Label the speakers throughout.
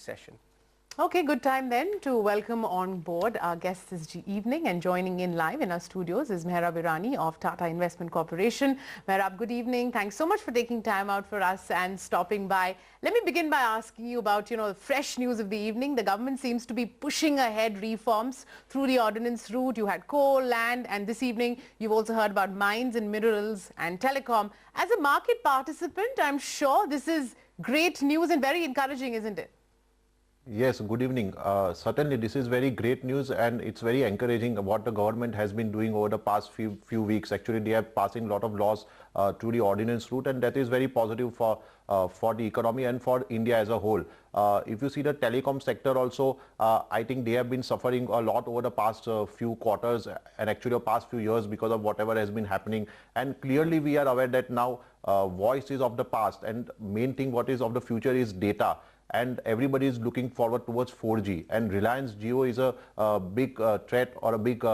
Speaker 1: session.
Speaker 2: Okay, good time then to welcome on board our guests this evening, and joining in live in our studios is Mehrab Irani of Tata Investment Corporation. Mehrab, good evening. Thanks so much for taking time out for us and stopping by. Let me begin by asking you about, the fresh news of the evening. The government seems to be pushing ahead reforms through the ordinance route. You had coal, land, and this evening you've also heard about mines and minerals and telecom. As a market participant, I'm sure this is great news and very encouraging, isn't it?
Speaker 3: Yes, good evening. Certainly this is very great news, and it's very encouraging what the government has been doing over the past few weeks. Actually, they are passing a lot of laws through the ordinance route, and that is very positive for the economy and for India as a whole. If you see the telecom sector also, I think they have been suffering a lot over the past few quarters and actually the past few years because of whatever has been happening. And clearly we are aware that now voice is of the past, and main thing what is of the future is data. And everybody is looking forward towards 4G, and Reliance Jio is a big threat or a big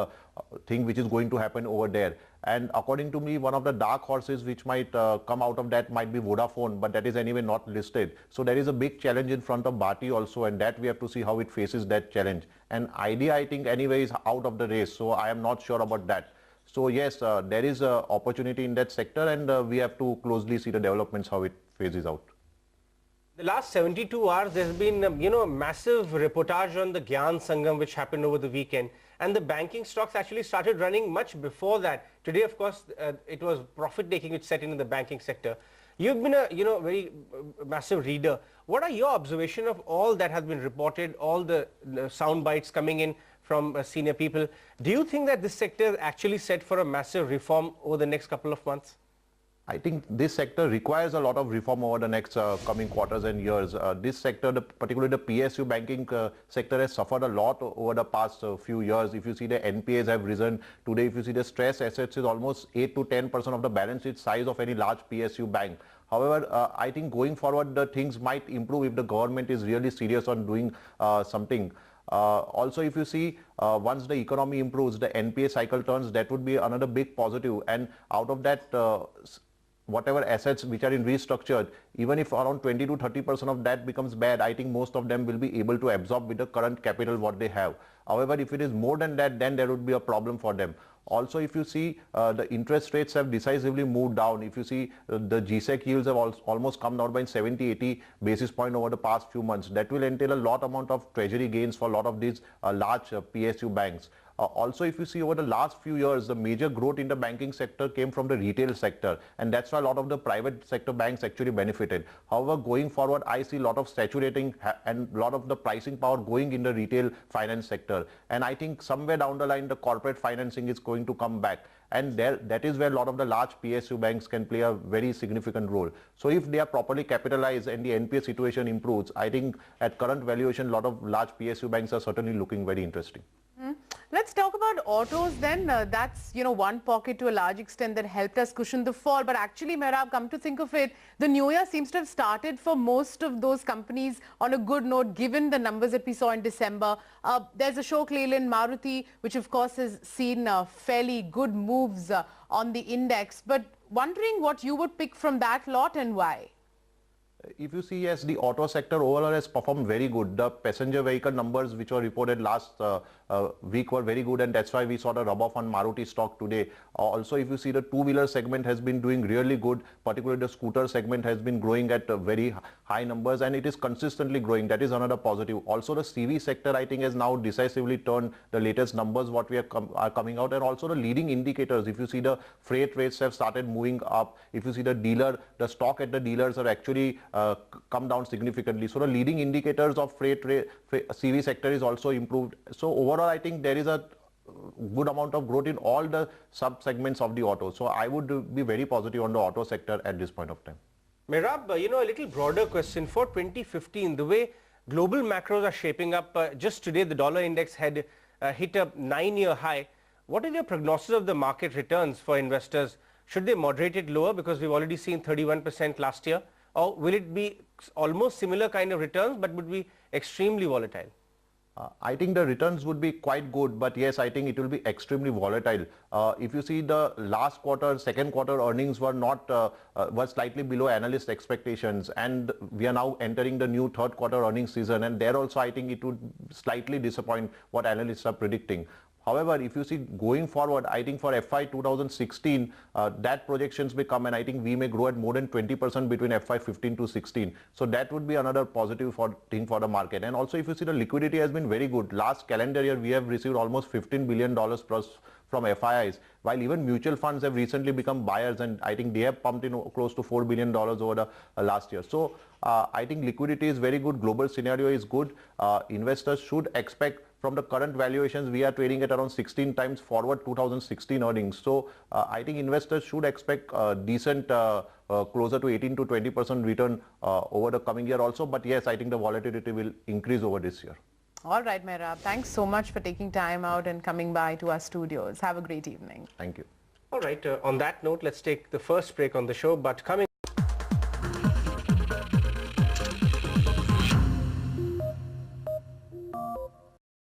Speaker 3: thing which is going to happen over there. And according to me, one of the dark horses which might come out of that might be Vodafone, but that is anyway not listed. So there is a big challenge in front of Bharti also, and that we have to see how it faces that challenge. And Idea, I think anyway, is out of the race, so I am not sure about that. So yes, there is a opportunity in that sector, and we have to closely see the developments, how it phases out.
Speaker 1: The last 72 hours, there's been, massive reportage on the Gyan Sangam, which happened over the weekend. And the banking stocks actually started running much before that. Today, of course, it was profit-taking which set in the banking sector. You've been a, very massive reader. What are your observation of all that has been reported, all the sound bites coming in from senior people? Do you think that this sector is actually set for a massive reform over the next couple of months?
Speaker 3: I think this sector requires a lot of reform over the next coming quarters and years. This sector, particularly the PSU banking sector, has suffered a lot over the past few years. If you see the NPAs have risen. Today, if you see the stress assets is almost 8 to 10% of the balance sheet size of any large PSU bank. However, I think going forward, the things might improve if the government is really serious on doing something. Also, if you see, once the economy improves, the NPA cycle turns, that would be another big positive. And out of that, whatever assets which are in restructured, even if around 20 to 30% of that becomes bad, I think most of them will be able to absorb with the current capital what they have. However, if it is more than that, then there would be a problem for them. Also, if you see, the interest rates have decisively moved down. If you see, the GSEC yields have almost come down by 70-80 basis point over the past few months. That will entail a lot amount of treasury gains for a lot of these large PSU banks. Also, if you see over the last few years, the major growth in the banking sector came from the retail sector, and that's why a lot of the private sector banks actually benefited. However, going forward, I see a lot of saturating and a lot of the pricing power going in the retail finance sector. And I think somewhere down the line, the corporate financing is going to come back. And that is where a lot of the large PSU banks can play a very significant role. So if they are properly capitalized and the NPA situation improves, I think at current valuation, a lot of large PSU banks are certainly looking very interesting.
Speaker 2: Let's talk about autos then. That's, one pocket to a large extent that helped us cushion the fall. But actually, Mehrab, come to think of it, the new year seems to have started for most of those companies on a good note, given the numbers that we saw in December. There's Ashok Leyland, Maruti, which of course has seen fairly good moves on the index. But wondering what you would pick from that lot and why?
Speaker 3: If you see, yes, the auto sector overall has performed very good. The passenger vehicle numbers which were reported last week were very good, and that's why we saw the rub-off on Maruti stock today. Also, if you see, the two-wheeler segment has been doing really good, particularly the scooter segment has been growing at very high numbers, and it is consistently growing. That is another positive. Also, the CV sector, I think, has now decisively turned the latest numbers what we are coming out, and also the leading indicators. If you see, the freight rates have started moving up. If you see the stock at the dealers are actually come down significantly. So the leading indicators of freight rate, CV sector is also improved. So overall, I think there is a good amount of growth in all the sub-segments of the auto. So I would be very positive on the auto sector at this point of time.
Speaker 1: Mehrab, a little broader question. For 2015, the way global macros are shaping up, just today the dollar index had hit a 9-year high. What is your prognosis of the market returns for investors? Should they moderate it lower because we've already seen 31% last year? Or will it be almost similar kind of returns but would be extremely volatile?
Speaker 3: I think the returns would be quite good, but yes, I think it will be extremely volatile. If you see the last quarter, second quarter earnings were not were slightly below analyst expectations, and we are now entering the new third quarter earnings season, and there also I think it would slightly disappoint what analysts are predicting. However, if you see going forward, I think for FY 2016, that projections may come, and I think we may grow at more than 20% between FY 15 to 16. So that would be another positive thing for the market. And also, if you see, the liquidity has been very good. Last calendar year, we have received almost $15 billion plus from FIIs, while even mutual funds have recently become buyers, and I think they have pumped in close to $4 billion over the last year. So I think liquidity is very good. Global scenario is good. Investors should expect, from the current valuations, we are trading at around 16 times forward 2016 earnings. So I think investors should expect decent closer to 18 to 20% return over the coming year also. But yes, I think the volatility will increase over this year.
Speaker 2: All right, Mehrab. Thanks so much for taking time out and coming by to our studios. Have a great evening.
Speaker 3: Thank you.
Speaker 1: All right. On that note, let's take the first break on the show. But coming